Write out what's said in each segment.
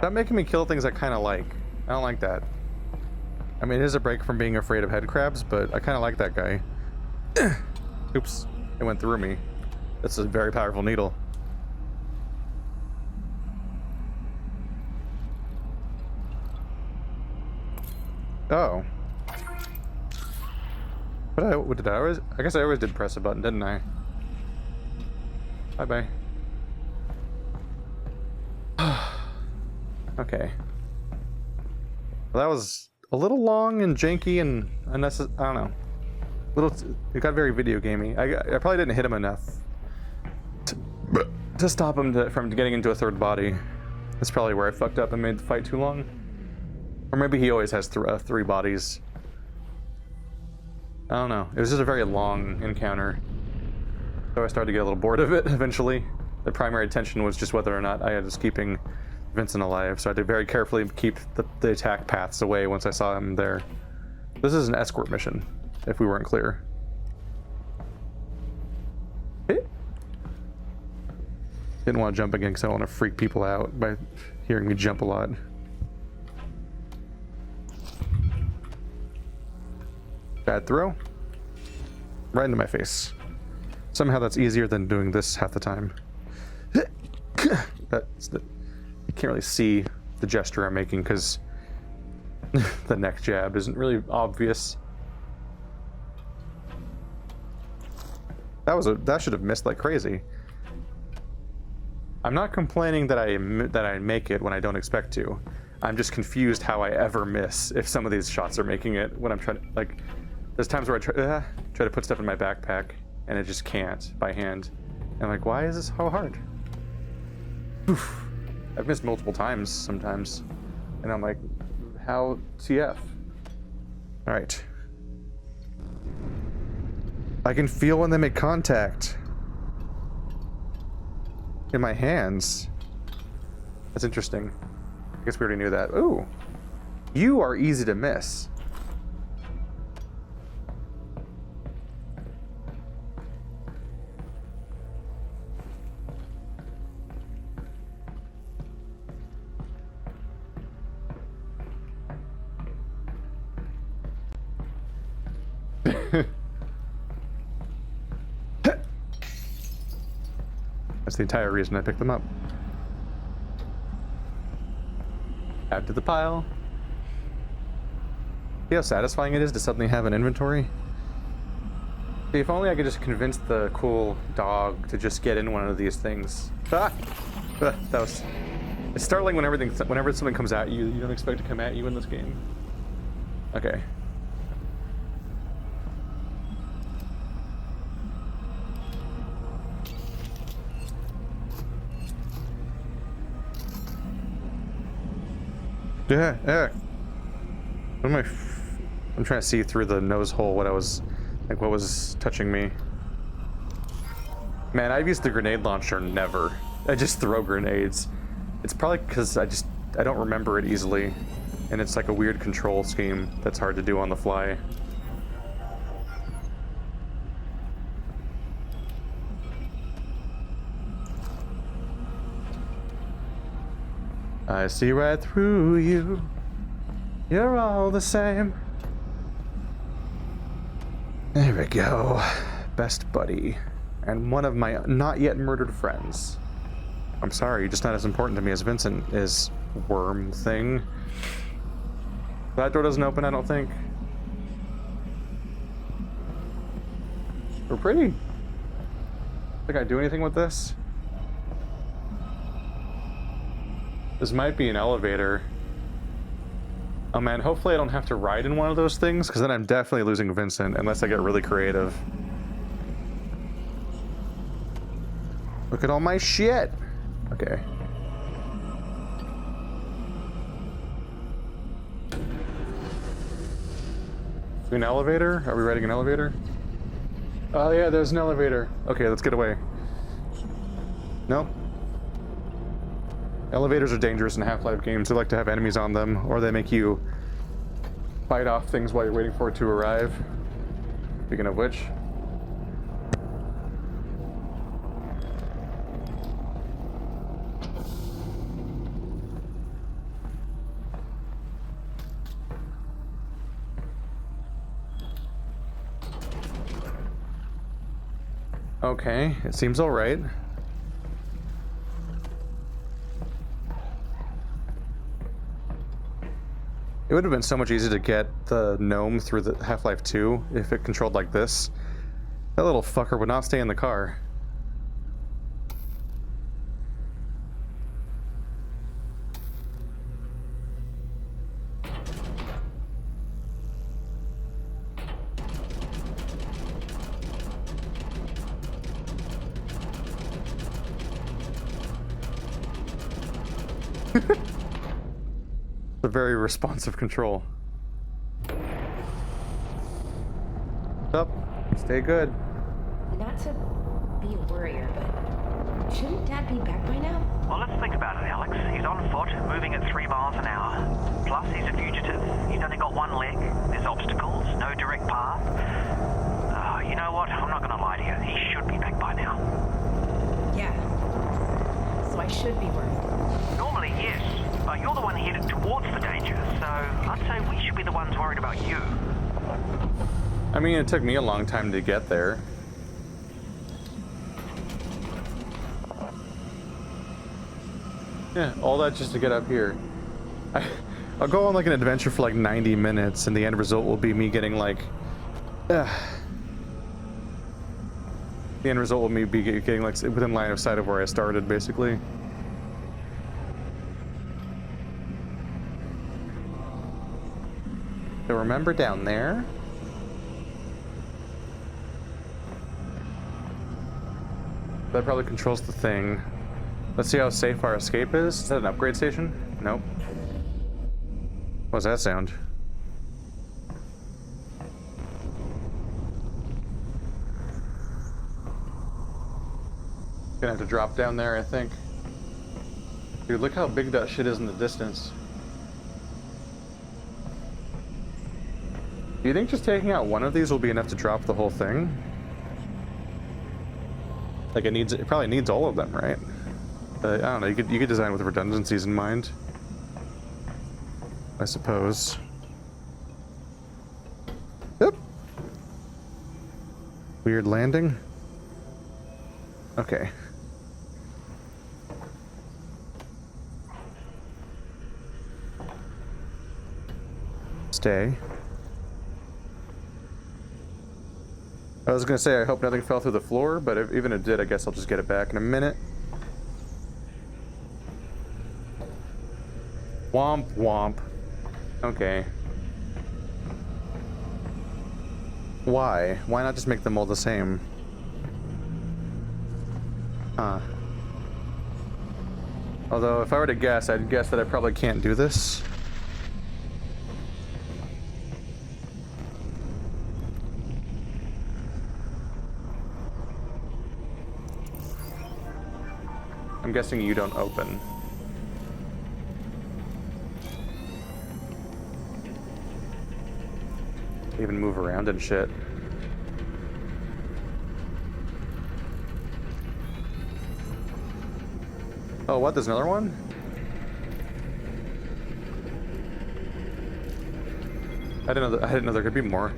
Stop making me kill things I kind of like. I don't like that. I mean, it is a break from being afraid of head crabs, but I kind of like that guy. Oops, it went through me. That's a very powerful needle. Oh. What did I always? I guess I always did press a button, didn't I? Bye-bye. Okay. Well, that was a little long and janky and unnecessary. I don't know. It got very video gamey. I probably didn't hit him enough to stop him from getting into a third body. That's probably where I fucked up and made the fight too long. Or maybe he always has three bodies. I don't know. It was just a very long encounter. So I started to get a little bored of it eventually. The primary tension was just whether or not I was keeping Vincent alive, so I had to very carefully keep the attack paths away once I saw him there. This is an escort mission, if we weren't clear. Didn't want to jump again because I want to freak people out by hearing me jump a lot. Bad throw. Right into my face. Somehow that's easier than doing this half the time. You can't really see the gesture I'm making because the neck jab isn't really obvious. That should have missed like crazy. I'm not complaining that I make it when I don't expect to. I'm just confused how I ever miss if some of these shots are making it when I'm trying to, like, there's times where I try to put stuff in my backpack and it just can't by hand. And I'm like, why is this so hard? Oof. I've missed multiple times sometimes. And I'm like, how TF? All right. I can feel when they make contact in my hands. That's interesting. I guess we already knew that. Ooh, you are easy to miss. That's the entire reason I picked them up. Add to the pile. See how satisfying it is to suddenly have an inventory? See, if only I could just convince the cool dog to just get in one of these things. Ah! That was... It's startling whenever something comes at you, you don't expect to come at you in this game. Okay. Yeah, yeah. What am I'm trying to see through the nose hole what was touching me. Man, I've used the grenade launcher never. I just throw grenades. It's probably because I don't remember it easily. And it's like a weird control scheme that's hard to do on the fly. I see right through you. You're all the same. There we go. Best buddy. And one of my not yet murdered friends. I'm sorry, you're just not as important to me as Vincent is, worm thing. That door doesn't open, I don't think. We're pretty. Think I do anything with this? This might be an elevator. Oh man, hopefully I don't have to ride in one of those things, because then I'm definitely losing Vincent, unless I get really creative. Look at all my shit! Okay. An elevator? Are we riding an elevator? Oh yeah, there's an elevator. Okay, let's get away. Nope. Elevators are dangerous in Half-Life games. They like to have enemies on them, or they make you fight off things while you're waiting for it to arrive. Speaking of which. Okay, it seems alright. It would have been so much easier to get the gnome through the Half-Life 2 if it controlled like this. That little fucker would not stay in the car. A very responsive control. Up. Stay good. Not to be a worrier, but shouldn't Dad be back by now? Well, let's think about it, Alex. He's on foot, moving at 3 miles an hour. Plus, he's a fugitive. He's only got one leg. There's obstacles, no direct path. You know what? I'm not going to lie to you. He should be back by now. Yeah. So I should be worried. Normally, yes. But you're the one headed towards the danger, so I'd say we should be the ones worried about you. I mean, it took me a long time to get there. Yeah, all that just to get up here. I'll go on like an adventure for like 90 minutes, and the end result will be me getting like... the end result will be getting like within line of sight of where I started, basically. So remember down there? That probably controls the thing. Let's see how safe our escape is. Is that an upgrade station? Nope. What was that sound? Gonna have to drop down there, I think. Dude, look how big that shit is in the distance. Do you think just taking out one of these will be enough to drop the whole thing? Like it probably needs all of them, right? I don't know, you could design with redundancies in mind, I suppose. Yep. Weird landing. Okay. Stay. I was gonna say I hope nothing fell through the floor, but even if it did, I guess I'll just get it back in a minute. Womp womp. Okay. Why? Why not just make them all the same? Huh. Although, if I were to guess, I'd guess that I probably can't do this. I'm guessing you don't open. Even move around and shit. Oh, what? There's another one? I didn't know there could be more.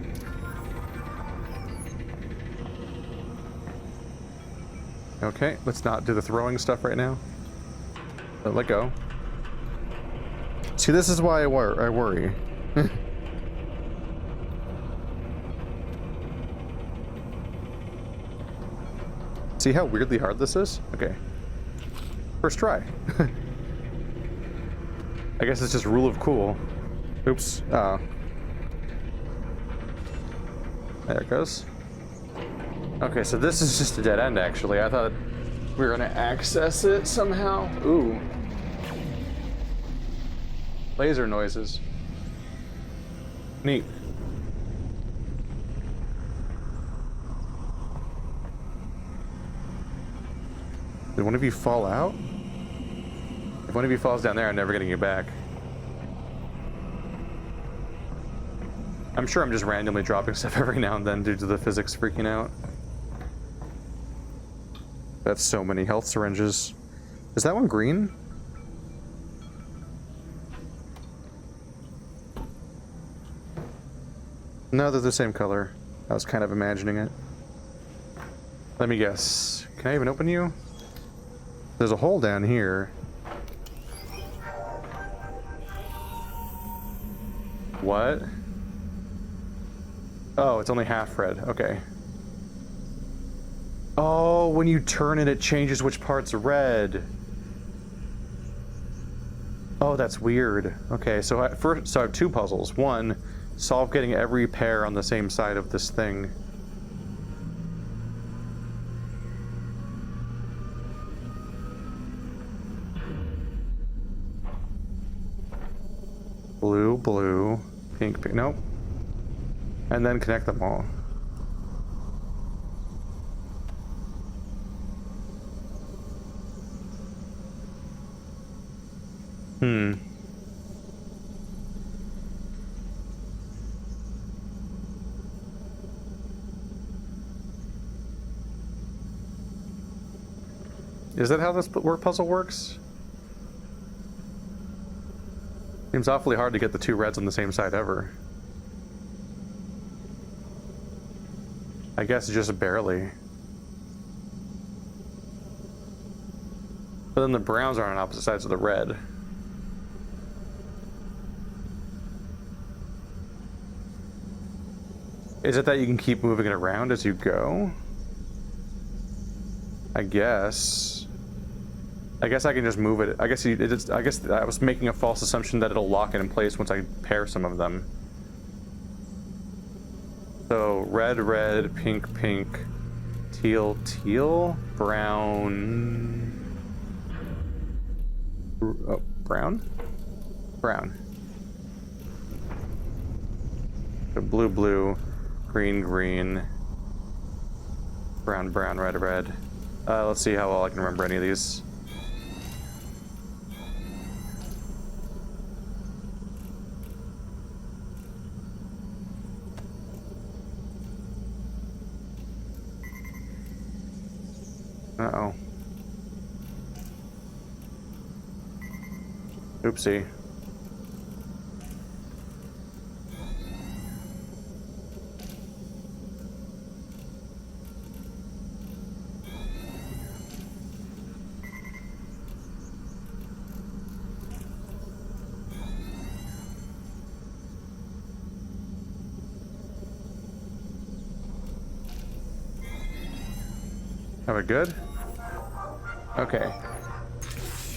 Okay, let's not do the throwing stuff right now. Let go. See, this is why I worry. See how weirdly hard this is? Okay. First try. I guess it's just rule of cool. Oops. Oh. There it goes. Okay, so this is just a dead end, actually. I thought we were gonna access it somehow. Ooh. Laser noises. Neat. Did one of you fall out? If one of you falls down there, I'm never getting you back. I'm sure I'm just randomly dropping stuff every now and then due to the physics freaking out. That's so many health syringes. Is that one green? No, they're the same color. I was kind of imagining it. Let me guess. Can I even open you? There's a hole down here. What? Oh, it's only half red. Okay. Oh, when you turn it, it changes which part's red. Oh, that's weird. Okay, so I have two puzzles. One, solve getting every pair on the same side of this thing. Blue, blue, pink, pink. Nope. And then connect them all. Is that how this puzzle works? Seems awfully hard to get the two reds on the same side ever. I guess just barely. But then the browns are on opposite sides of the red. Is it that you can keep moving it around as you go? I guess I can just move it. I guess I was making a false assumption that it'll lock it in place once I pair some of them. So red, red, pink, pink, teal, teal, brown. Oh, brown? Brown. So blue, blue, green, green, brown, brown, red, red. Let's see how well I can remember any of these. Uh-oh. Oopsie. Are we good? Okay.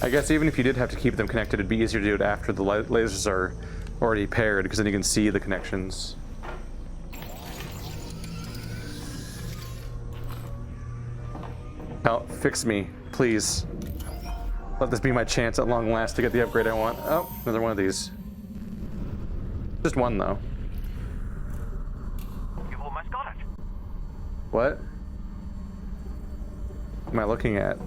I guess even if you did have to keep them connected, it'd be easier to do it after the lasers are already paired, because then you can see the connections. Help, fix me, please. Let this be my chance at long last to get the upgrade I want. Oh, another one of these. Just one, though. You've almost got it. What am I looking at?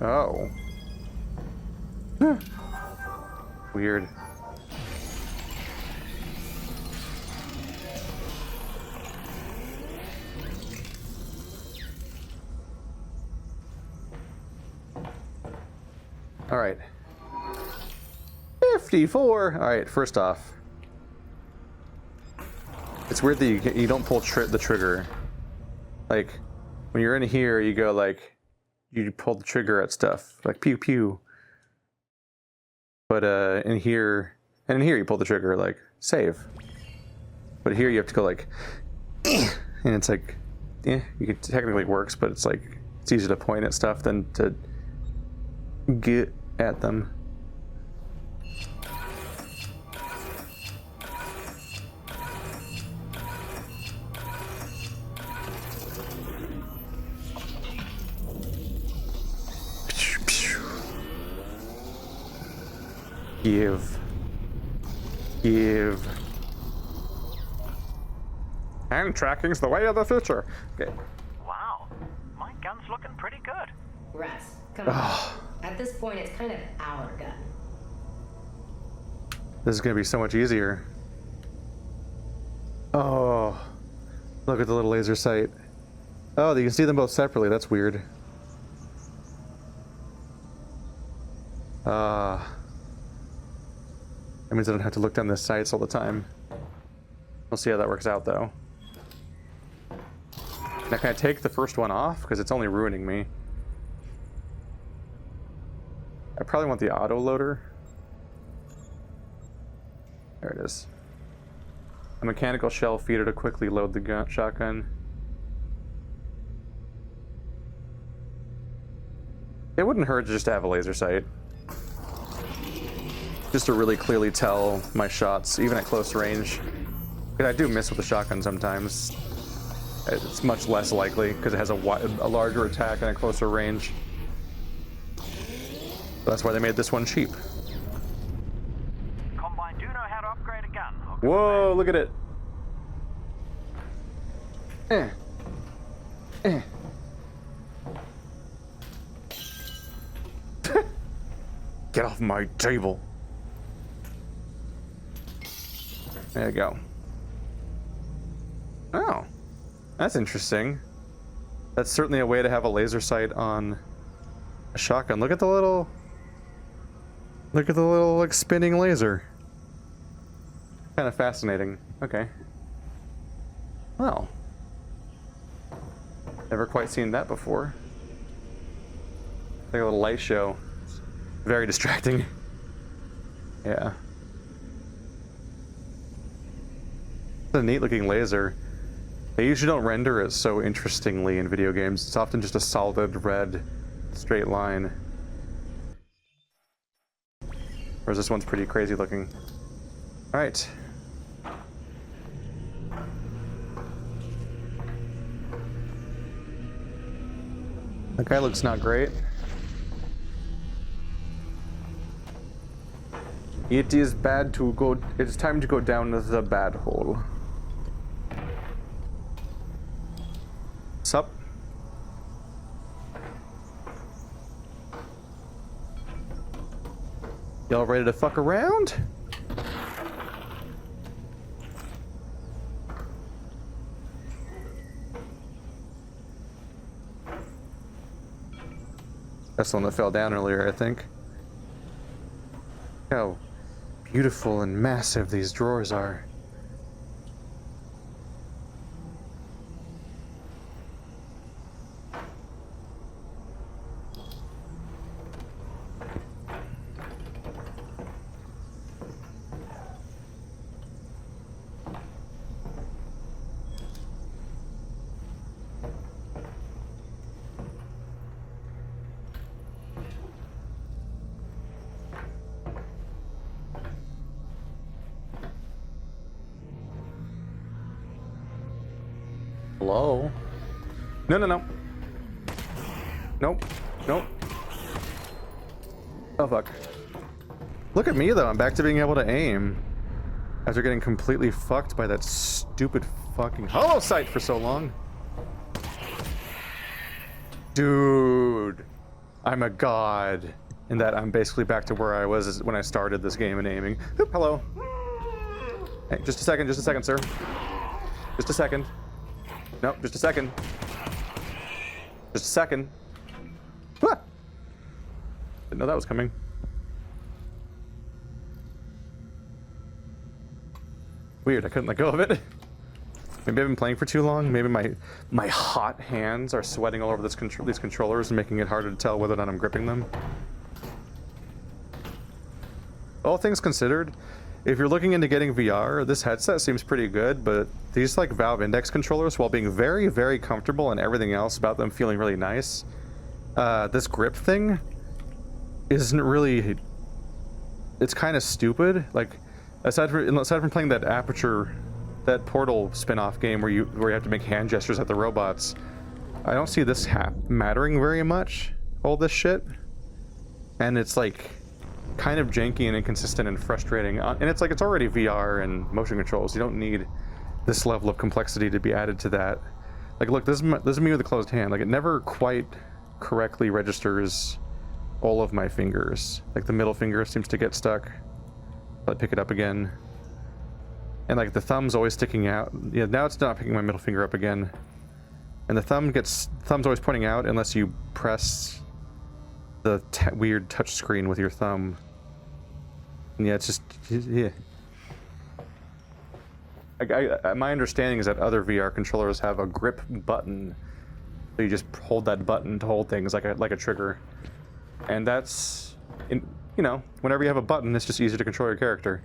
Oh. Huh. Weird. All right. 54. All right, first off. It's weird that you don't pull the trigger. Like, when you're in here, you go like, you pull the trigger at stuff, like pew pew. But in here you pull the trigger, like, save. But here you have to go like, and it's like, yeah, it technically works, but it's like, it's easier to point at stuff than to get at them. Give. And tracking's the way of the future. Okay. Wow, my gun's looking pretty good. Russ, come on. At this point, it's kind of our gun. This is gonna be so much easier. Oh, look at the little laser sight. Oh, you can see them both separately. That's weird. That means I don't have to look down the sights all the time. We'll see how that works out, though. Now, can I take the first one off? Because it's only ruining me. I probably want the auto loader. There it is. A mechanical shell feeder to quickly load the shotgun. It wouldn't hurt just to have a laser sight. Just to really clearly tell my shots, even at close range. Because I do miss with the shotgun sometimes. It's much less likely because it has a larger attack and a closer range. So that's why they made this one cheap. Combine do know how to upgrade a gun. Whoa, look at it. Get off my table. There you go. Oh, that's interesting. That's certainly a way to have a laser sight on a shotgun. Look at the little like spinning laser. Kind of fascinating. Okay. Well, never quite seen that before. Like a little light show. Very distracting. Yeah. It's a neat looking laser. They usually don't render it so interestingly in video games. It's often just a solid red straight line. Whereas this one's pretty crazy looking. Alright. That guy looks not great. It is bad to go. It's time to go down the bad hole. Sup? Y'all ready to fuck around? That's the one that fell down earlier, I think. How beautiful and massive these drawers are. Hello? No, no, no. Nope. Nope. Oh, fuck. Look at me, though. I'm back to being able to aim. After getting completely fucked by that stupid fucking hollow sight for so long. Dude. I'm a god. In that I'm basically back to where I was when I started this game and aiming. Oop, hello. Hey, just a second, sir. Just a second. Nope, just a second. Just a second. Ah! Didn't know that was coming. Weird, I couldn't let go of it. Maybe I've been playing for too long. Maybe my hot hands are sweating all over these controllers and making it harder to tell whether or not I'm gripping them. All things considered, if you're looking into getting VR, this headset seems pretty good, but these like Valve Index controllers, while being very, very comfortable and everything else about them feeling really nice, this grip thing isn't really... It's kind of stupid. Like, aside from playing that Aperture, that Portal spin-off game where you have to make hand gestures at the robots, I don't see this mattering very much, all this shit. And it's like kind of janky and inconsistent and frustrating. And it's like, it's already VR and motion controls. You don't need this level of complexity to be added to that. Like, look, this is me with a closed hand. Like, it never quite correctly registers all of my fingers. Like, the middle finger seems to get stuck. I pick it up again. And like, the thumb's always sticking out. Yeah, now it's not picking my middle finger up again. And the thumb's always pointing out unless you press the weird touch screen with your thumb. And yeah, it's just yeah. My understanding is that other VR controllers have a grip button, so you just hold that button to hold things like a trigger, and that's, you know, whenever you have a button, it's just easier to control your character.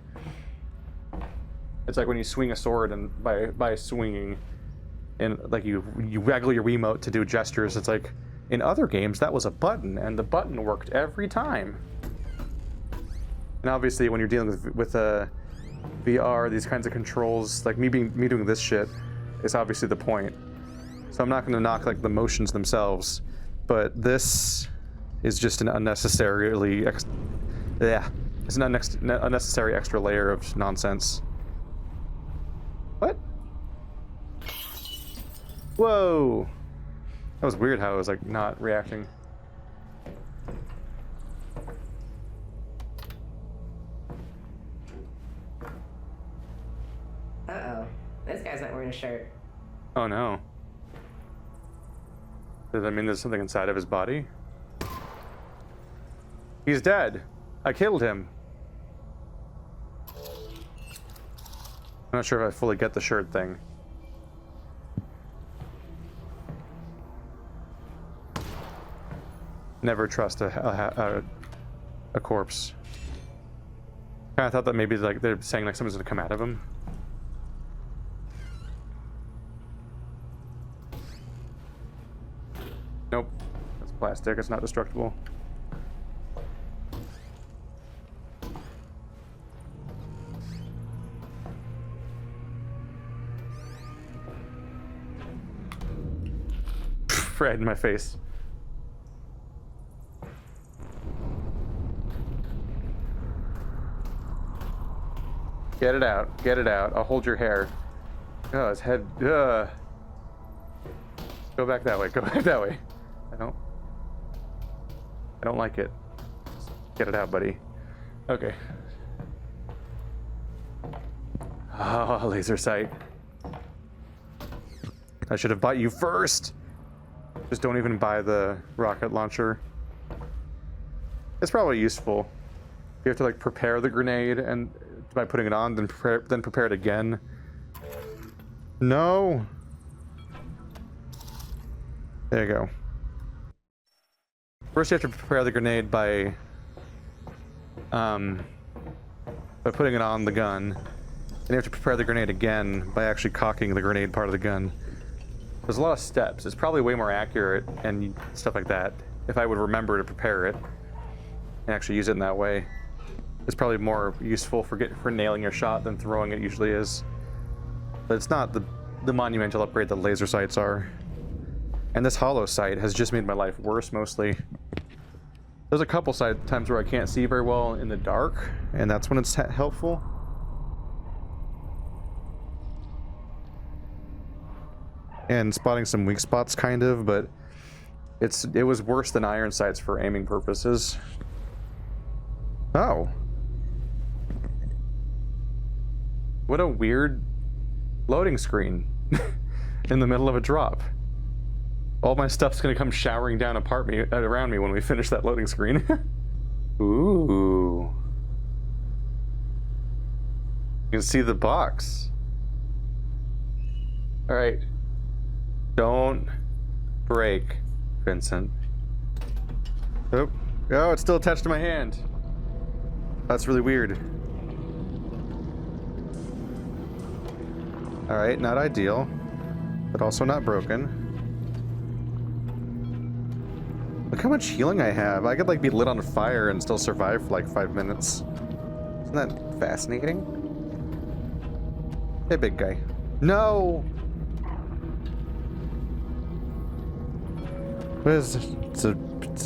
It's like when you swing a sword, and by swinging, and like you waggle your Wiimote to do gestures. It's like in other games that was a button, and the button worked every time. And obviously, when you're dealing with VR, these kinds of controls, like me doing this shit, is obviously the point. So I'm not going to knock like the motions themselves, but this is just an unnecessarily it's an unnecessary extra layer of nonsense. What? Whoa! That was weird how I was like not reacting. Uh-oh. This guy's not wearing a shirt. Oh no. Does that mean there's something inside of his body? He's dead. I killed him. I'm not sure if I fully get the shirt thing. Never trust a corpse. I thought that maybe like they're saying like something's gonna come out of him. Nope, that's plastic. It's not destructible. Right in my face. Get it out. Get it out. I'll hold your hair. Oh, his head. Go back that way. Go back that way. I don't like it. Get it out, buddy. Okay. Oh, laser sight. I should have bought you first. Just don't even buy the rocket launcher. It's probably useful. You have to like prepare the grenade, and by putting it on, then prepare it again. No. There you go. First, you have to prepare the grenade by putting it on the gun. Then you have to prepare the grenade again by actually cocking the grenade part of the gun. There's a lot of steps. It's probably way more accurate and stuff like that if I would remember to prepare it and actually use it in that way. It's probably more useful for nailing your shot than throwing it usually is. But it's not the monumental upgrade that laser sights are. And this hollow sight has just made my life worse mostly. There's a couple times where I can't see very well in the dark, and that's when it's helpful. And spotting some weak spots kind of, but it was worse than iron sights for aiming purposes. Oh. What a weird loading screen in the middle of a drop. All my stuff's gonna come showering down around me when we finish that loading screen. Ooh. You can see the box. All right. Don't break, Vincent. Oh, it's still attached to my hand. That's really weird. All right, not ideal, but also not broken. Look how much healing I have. I could like be lit on fire and still survive for like 5 minutes. Isn't that fascinating? Hey, big guy. No! What is this? It's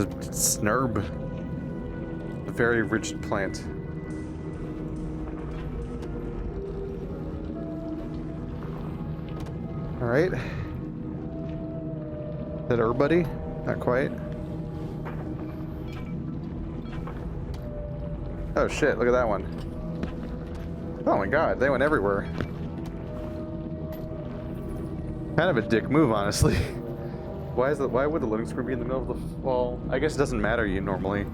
a snurb. A very rigid plant. Alright. Is that everybody? Not quite. Oh shit, look at that one. Oh my god, they went everywhere. Kind of a dick move, honestly. Why would the loading screen be in the middle of the wall? I guess it doesn't matter normally.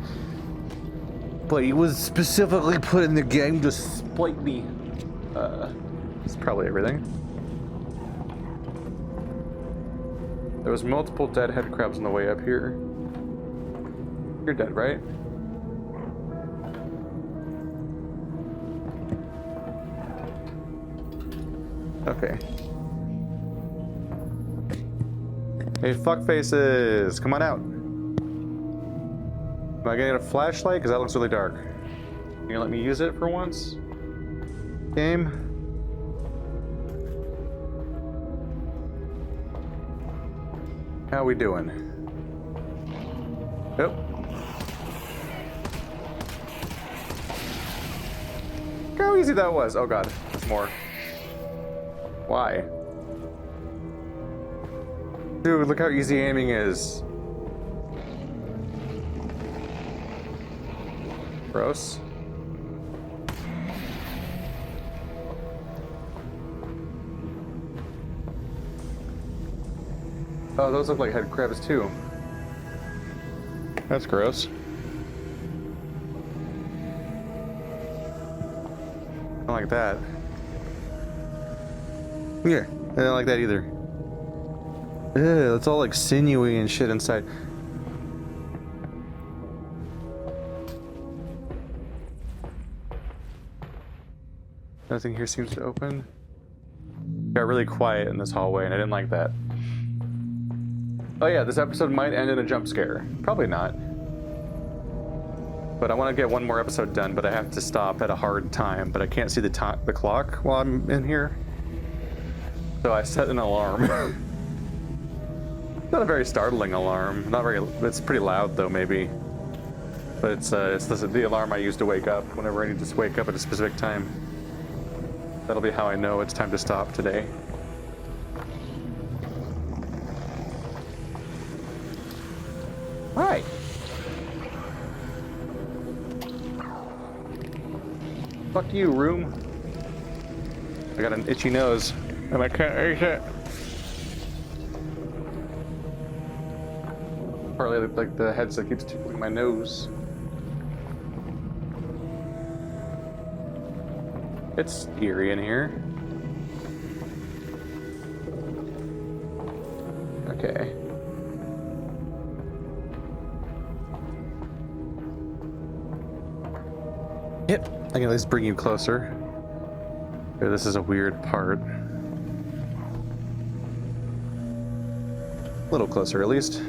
but it was specifically put in the game to spite me. That's probably everything. There was multiple dead head crabs on the way up here. You're dead, right? Okay. Hey, fuckfaces! Come on out! Am I getting a flashlight? Because that looks really dark. Can you let me use it for once? Game? How we doing? Yep. Look how easy that was. Oh god, there's more. Why? Dude, look how easy aiming is. Gross. Oh, those look like head crabs too. That's gross. I don't like that. Yeah, I don't like that either. Ew, it's all like sinewy and shit inside. Nothing here seems to open. Got really quiet in this hallway and I didn't like that. Oh yeah, this episode might end in a jump scare. Probably not. But I want to get one more episode done, but I have to stop at a hard time, but I can't see the clock while I'm in here. So I set an alarm. Not a very startling alarm. Not very. It's pretty loud though, maybe. But it's the alarm I use to wake up whenever I need to wake up at a specific time. That'll be how I know it's time to stop today. Hi. Fuck you, room. I got an itchy nose, and I can't eat it. Partly like the headset keeps tickling my nose. It's eerie in here. Okay. Yep, I can at least bring you closer. Okay, this is a weird part. A little closer, at least.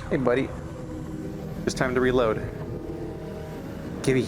Hey, buddy. It's time to reload. Gibby.